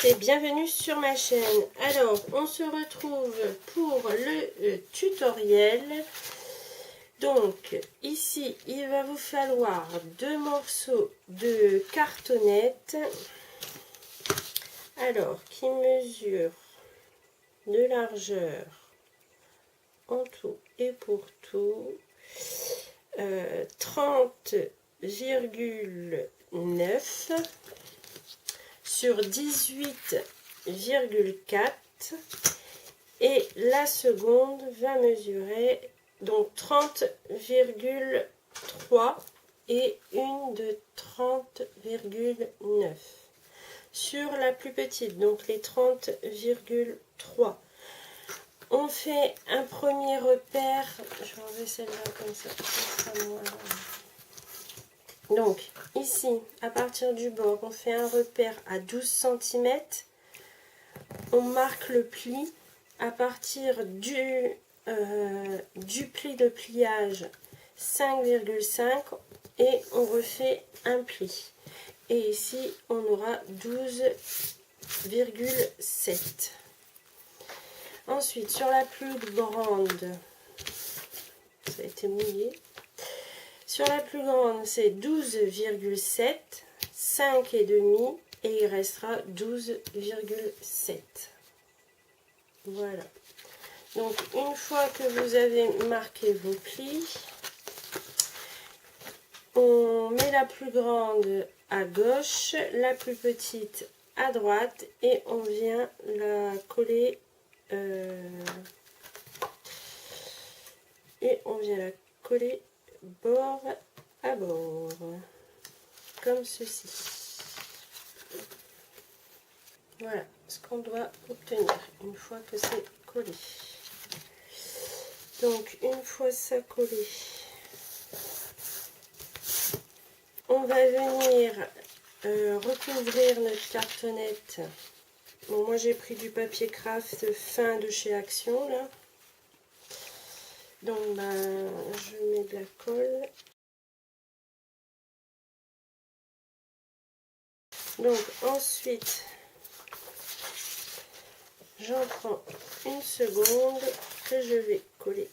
et bienvenue sur ma chaîne. Alors, on se retrouve pour le tutoriel. Donc, ici, il va vous falloir 2 morceaux de cartonnette. Alors, qui mesure de largeur en tout et pour tout 30,9 sur 18,4 et la seconde va mesurer donc 30,3 et une de 30,9 sur la plus petite, donc les 30,3. On fait un premier repère, je vais enlever celle-là comme ça. Donc ici, à partir du bord, on fait un repère à 12 cm. On marque le pli à partir du pli de pliage 5,5 et on refait un pli. Et ici, on aura 12,7. Ensuite, sur la plus grande, ça a été mouillé. Sur la plus grande, c'est 12,7, 5,5 et il restera 12,7. Voilà. Donc, une fois que vous avez marqué vos plis, on met la plus grande à gauche, la plus petite à droite et on vient la coller bord à bord comme ceci. Voilà ce qu'on doit obtenir une fois que c'est collé. Donc une fois ça collé, on va venir recouvrir notre cartonnette. Bon, moi j'ai pris du papier craft fin de chez Action là. Donc je mets de la colle. Donc ensuite j'en prends une seconde que je vais coller.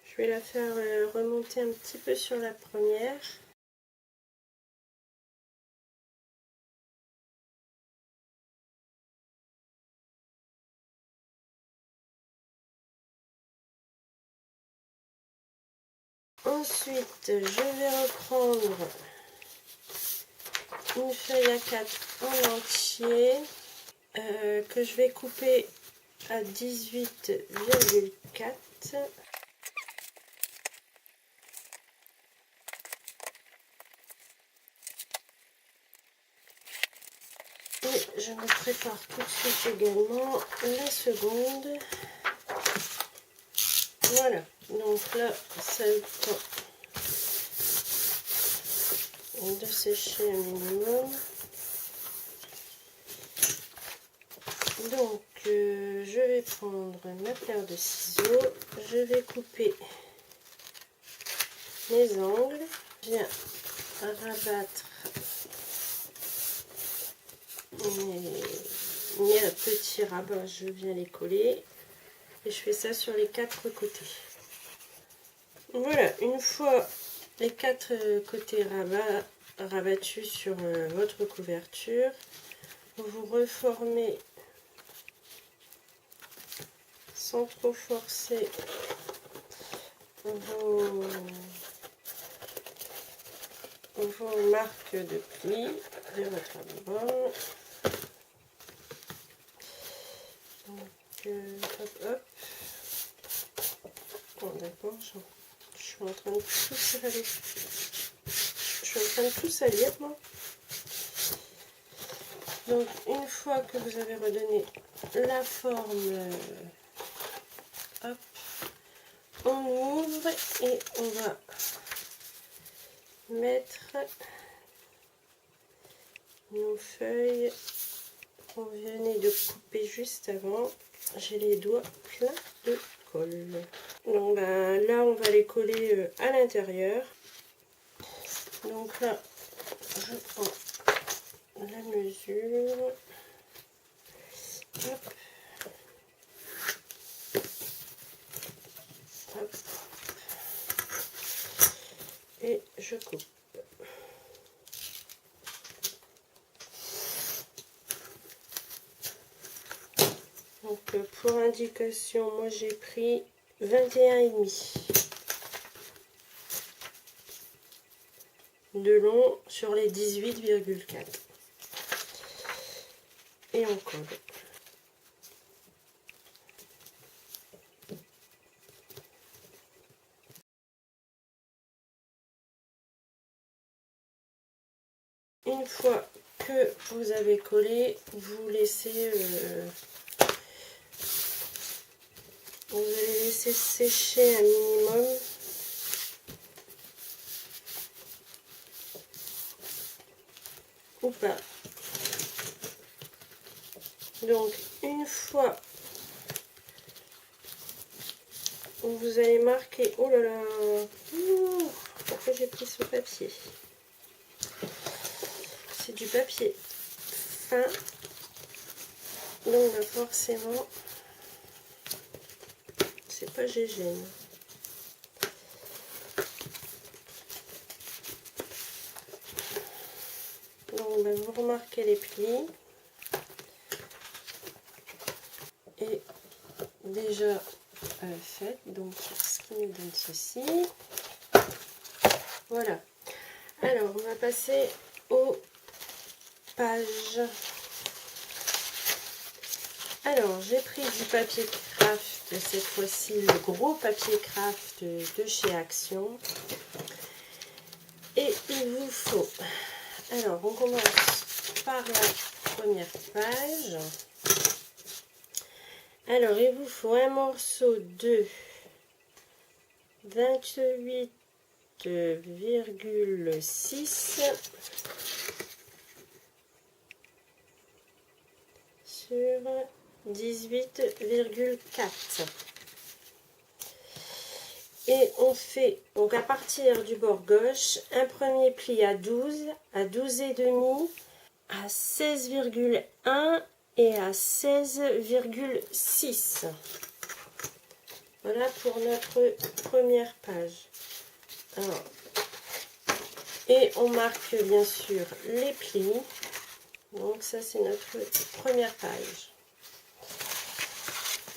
Je vais la faire remonter un petit peu sur la première. Ensuite, je vais reprendre une feuille A4 en entier que je vais couper à 18,4. Et je me prépare tout de suite également la seconde. Voilà, donc là, ça a eu le temps de sécher un minimum. Donc, je vais prendre ma paire de ciseaux, je vais couper mes angles, je viens rabattre mes petits rabats, je viens les coller et je fais ça sur les 4 côtés. Voilà, une fois les 4 côtés rabattus sur votre couverture, vous reformez sans trop forcer vos marques de plis de votre album. Donc, hop, hop. Bon, d'accord, je suis en train de tout salir. Je suis en train de tout salir, moi. Donc, une fois que vous avez redonné la forme, hop, on ouvre et on va mettre nos feuilles qu'on venait de couper juste avant. J'ai les doigts pleins de colle. Donc là on va les coller à l'intérieur. Donc là je prends la mesure Donc pour indication, moi j'ai pris 21,5 de long sur les 18,4. Et on colle. Une fois que vous avez collé, vous laissez vous allez laisser sécher un minimum. Ou pas. Donc une fois où vous allez marquer, oh là là, pourquoi j'ai pris ce papier? C'est du papier fin, donc forcément c'est pas gégène. Donc vous remarquez les plis et déjà fait, donc ce qui nous donne ceci. Voilà. Alors on va passer aux pages. Alors j'ai pris du papier craft, cette fois-ci le gros papier craft de chez Action. Et il vous faut, alors on commence par la première page. Alors il vous faut un morceau de 28,6 sur 18,4. Et on fait, donc à partir du bord gauche, un premier pli à 12, à 12,5, à 16,1 et à 16,6. Voilà pour notre première page. Alors, et on marque bien sûr les plis. Donc ça c'est notre première page.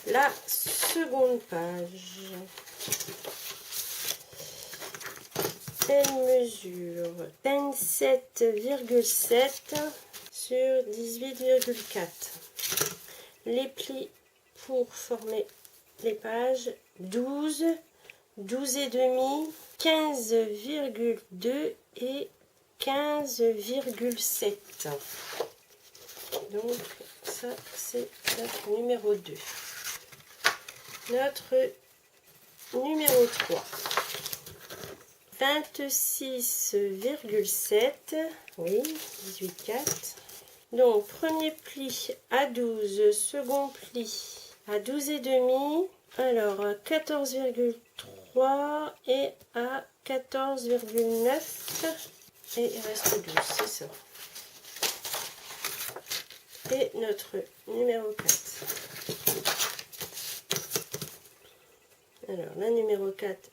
La seconde page, elle mesure 27,7 sur 18,4. Les plis pour former les pages 12, 12,5, 15,2 et 15,7. Donc ça c'est notre numéro 2. Notre numéro 3. 26,7, oui, 18,4. Donc premier pli à 12, second pli à 12,5, alors 14,3 et à 14,9 et il reste 12, c'est ça. Et notre numéro 4. Alors la numéro 4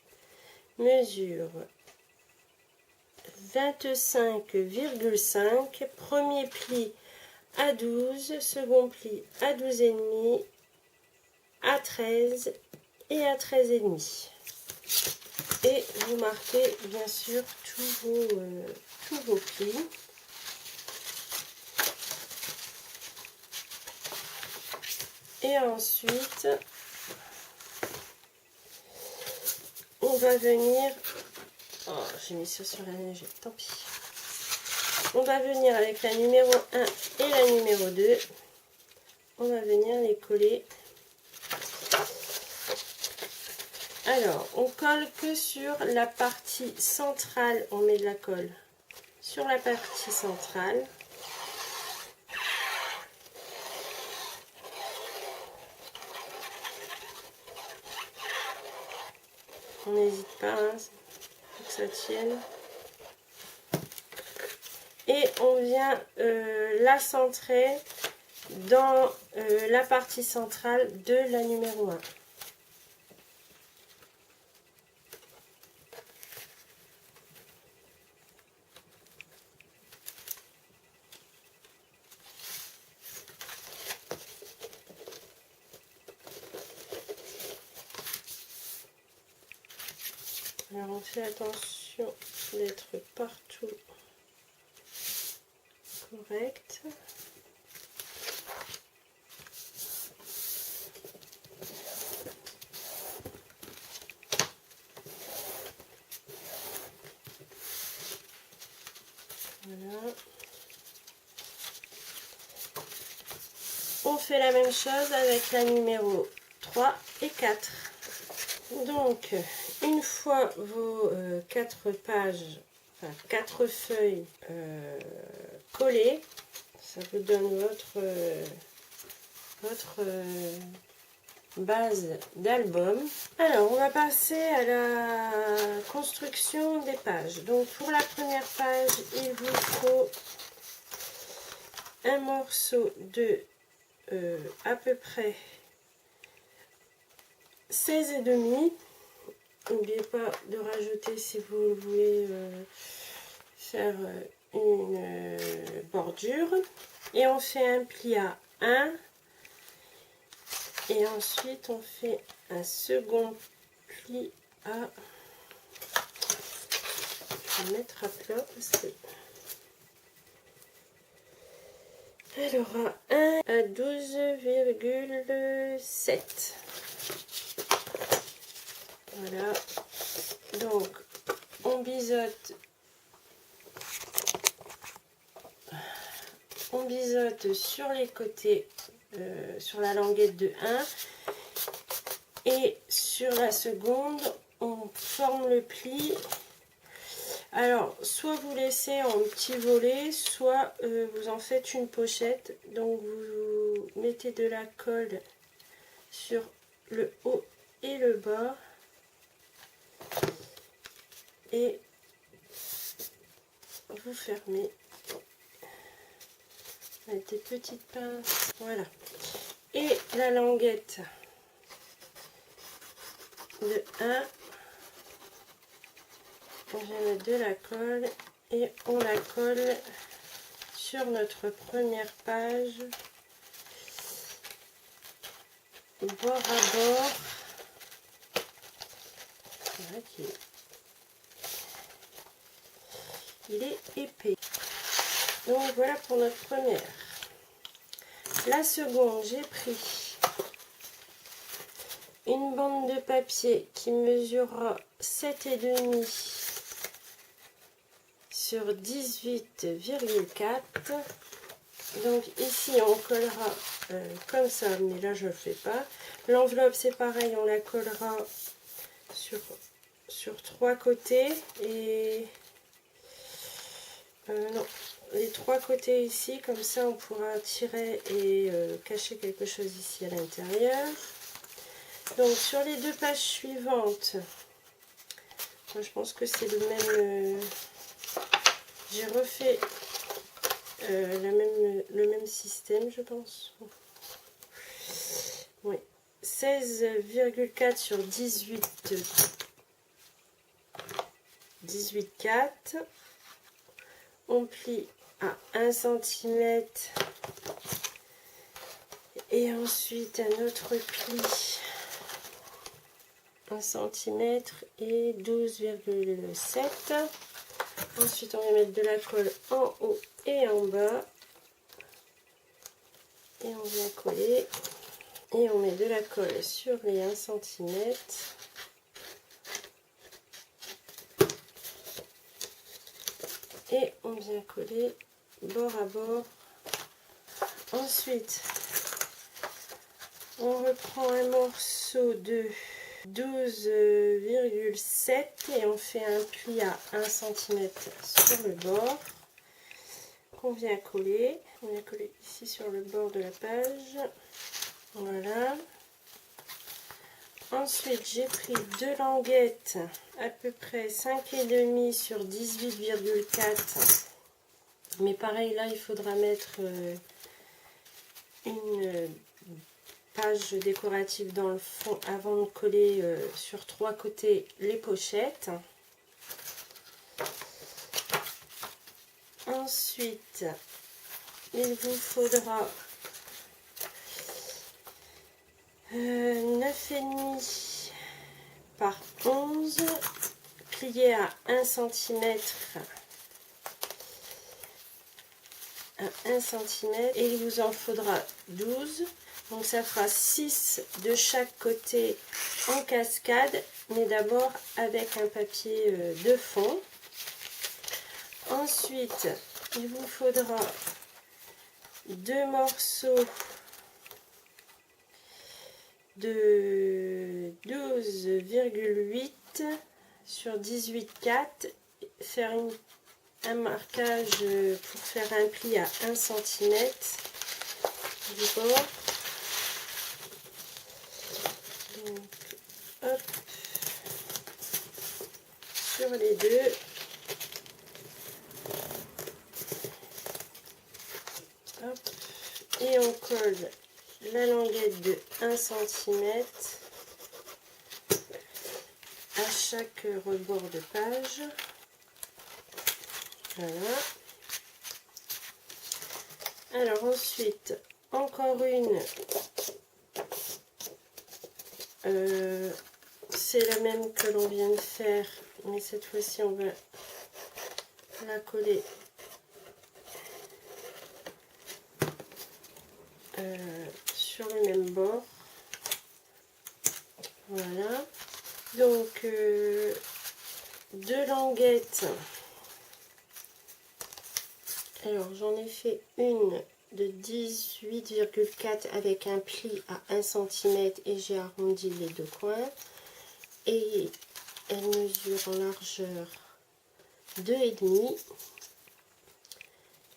mesure 25,5, premier pli à 12, second pli à 12,5, à 13 et à 13,5. Et vous marquez bien sûr tous vos plis. Et ensuite, on va venir... Oh, j'ai mis ça sur la neige, tant pis. On va venir avec la numéro 1 et la numéro 2. On va venir les coller. Alors, on colle que sur la partie centrale. On met de la colle sur la partie centrale. On n'hésite pas, hein, pour que ça tienne. Et on vient la centrer dans la partie centrale de la numéro 1. Alors on fait attention d'être partout correct. Voilà. On fait la même chose avec la numéro 3 et 4. Donc, une fois vos 4 pages, enfin 4 feuilles collées, ça vous donne votre base d'album. Alors, on va passer à la construction des pages. Donc, pour la première page, il vous faut un morceau de à peu près 16,5. N'oubliez pas de rajouter si vous voulez faire une bordure. Et on fait un pli à 1. Et ensuite on fait un second pli à... Je vais mettre à plat parce que... Alors à 1 à 12,7. Voilà. Donc on biseaute sur les côtés, sur la languette de 1, et sur la seconde on forme le pli. Alors soit vous laissez en petit volet, soit vous en faites une pochette. Donc vous mettez de la colle sur le haut et le bas et vous fermez avec des petites pinces. Voilà. Et la languette de 1, on vient mettre de la colle et on la colle sur notre première page, bord à bord. Voilà, il est épais. Donc voilà pour notre première. La seconde, j'ai pris une bande de papier qui mesurera 7,5 sur 18,4. Donc ici on collera comme ça, mais là je ne le fais pas. L'enveloppe c'est pareil, on la collera sur 3 côtés et non, les 3 côtés ici, comme ça on pourra tirer et cacher quelque chose ici à l'intérieur. Donc sur les 2 pages suivantes, moi, je pense que c'est le même, j'ai refait le même système, je pense. Oui, 16,4 sur 18,4. On plie à 1 cm et ensuite un autre pli 1 cm et 12,7. Ensuite on va mettre de la colle en haut et en bas et on vient coller et on met de la colle sur les 1 cm. Et on vient coller bord à bord. Ensuite, on reprend un morceau de 12,7 et on fait un pli à 1 cm sur le bord qu'on vient coller. On vient coller ici sur le bord de la page. Voilà. Ensuite, j'ai pris 2 languettes, à peu près 5,5 sur 18,4. Mais pareil, là, il faudra mettre une page décorative dans le fond avant de coller sur 3 côtés les pochettes. Ensuite, il vous faudra 9,5 par 11, plier à 1 cm. À 1 cm et il vous en faudra 12. Donc ça fera 6 de chaque côté en cascade, mais d'abord avec un papier de fond. Ensuite, il vous faudra 2 morceaux de 12,8 sur 18,4, faire un marquage pour faire un pli à 1 cm du bord. Donc, hop, sur les deux. Hop, et on colle la languette de 1 cm à chaque rebord de page. Voilà. Alors ensuite, encore une, c'est la même que l'on vient de faire, mais cette fois-ci on va la coller sur le même bord. Voilà. Donc 2 languettes. Alors j'en ai fait une de 18,4 avec un pli à 1 cm et j'ai arrondi les deux coins. Et elle mesure en largeur 2,5.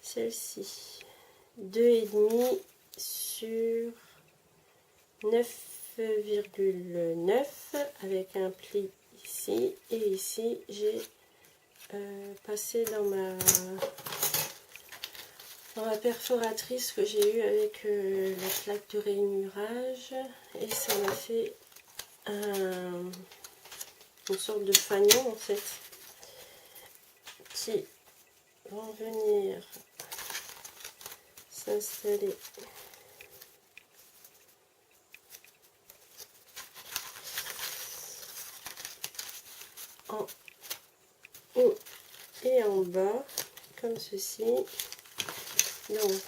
Celle-ci 2,5 sur 9,9 avec un pli ici. Et ici j'ai passé dans ma perforatrice que j'ai eue avec la plaque de rainurage et ça m'a fait une sorte de fanion en fait qui vont venir s'installer en haut et en bas comme ceci. Donc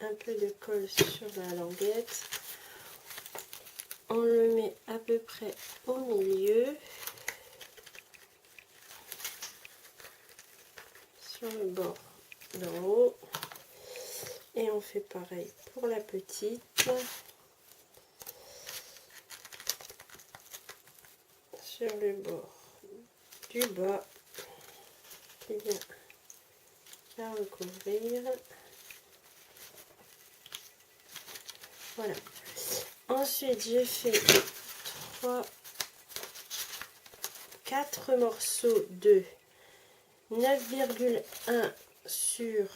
un peu de colle sur la languette, on le met à peu près au milieu sur le bord d'en haut et on fait pareil pour la petite sur le bord du bas qui vient la recouvrir. Voilà. Ensuite, j'ai fait 4 morceaux de 9,1 sur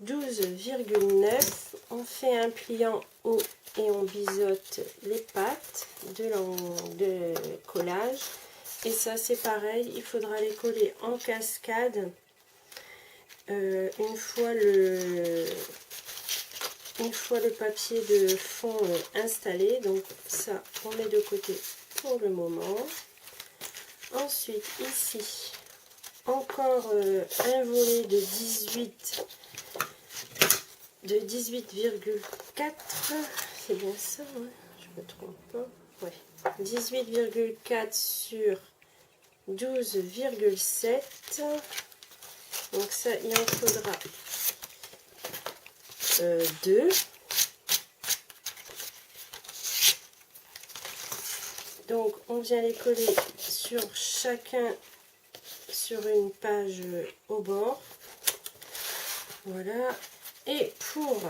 12,9. On fait un pliant haut et on biseaute les pattes de collage. Et ça, c'est pareil, il faudra les coller en cascade une fois le papier de fond installé. Donc ça, on met de côté pour le moment. Ensuite, ici, encore un volet de 18,4. C'est bien ça, hein, je me trompe pas. Ouais. 18,4 sur 12,7. Donc ça, il en faudra 2. Donc on vient les coller sur chacun sur une page au bord. Voilà. Et pour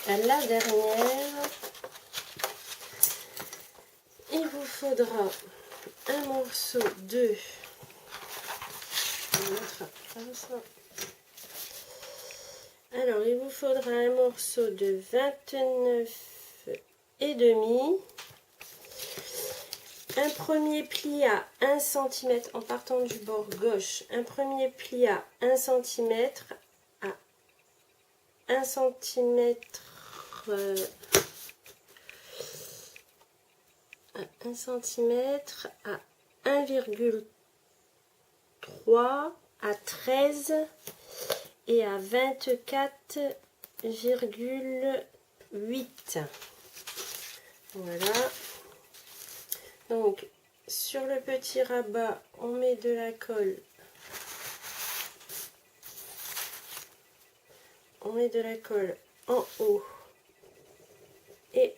la dernière, il vous faudra un morceau de... Alors, il vous faudra un morceau de 29,5. Un premier pli à 1 cm en partant du bord gauche. Un premier pli à 1 cm à 1 cm à 1 cm, à 1,3, à 13 et à 24,8. Voilà. Donc sur le petit rabat, on met de la colle. On met de la colle en haut et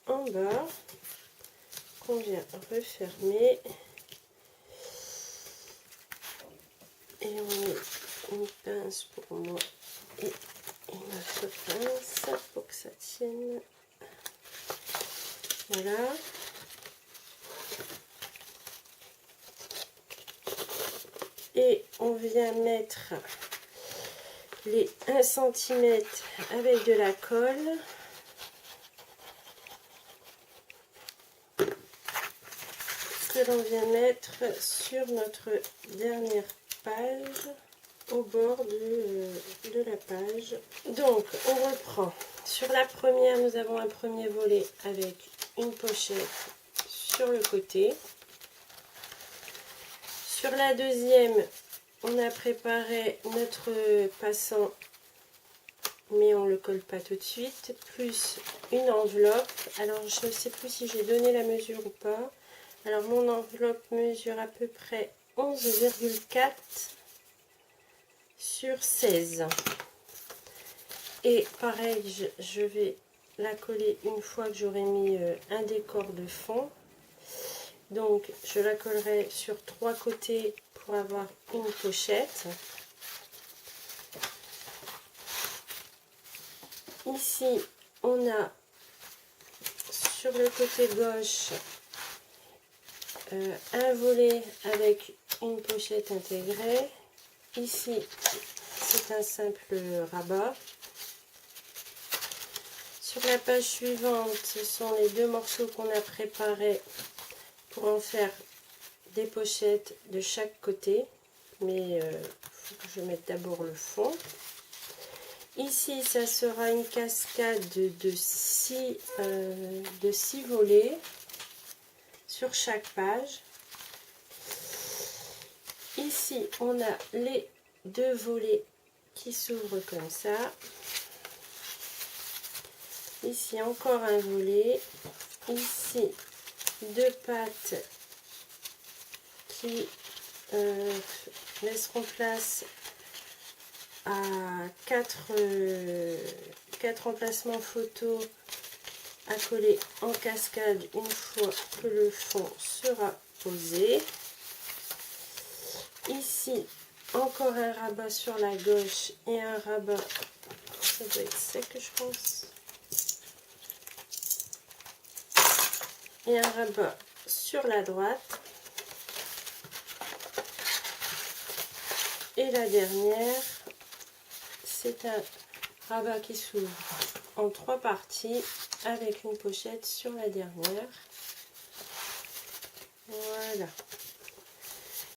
en bas qu'on vient refermer. Et on met une pince pour moi et une autre pince pour que ça tienne. Voilà. Et on vient mettre les 1 cm avec de la colle. Que l'on vient mettre sur notre dernière page, au bord de la page. Donc on reprend. Sur la première, nous avons un premier volet avec une pochette sur le côté. Sur la deuxième, on a préparé notre passant, mais on ne le colle pas tout de suite, plus une enveloppe. Alors je ne sais plus si j'ai donné la mesure ou pas. Alors mon enveloppe mesure à peu près 11,4 sur 16. Et pareil, je vais la coller une fois que j'aurai mis un décor de fond. Donc je la collerai sur 3 côtés pour avoir une pochette. Ici on a sur le côté gauche un volet avec une pochette intégrée. Ici c'est un simple rabat. Sur la page suivante, ce sont les 2 morceaux qu'on a préparés pour en faire des pochettes de chaque côté, mais il faut que je mette d'abord le fond. Ici ça sera une cascade de 6 volets sur chaque page. Ici on a les 2 volets qui s'ouvrent comme ça. Ici encore un volet. Ici 2 pattes qui laisseront place à 4 emplacements photo à coller en cascade une fois que le fond sera posé. Ici encore un rabat sur la gauche et un rabat, ça doit être sec je pense, et un rabat sur la droite. Et la dernière, c'est un rabat qui s'ouvre en 3 parties avec une pochette sur la dernière. Voilà.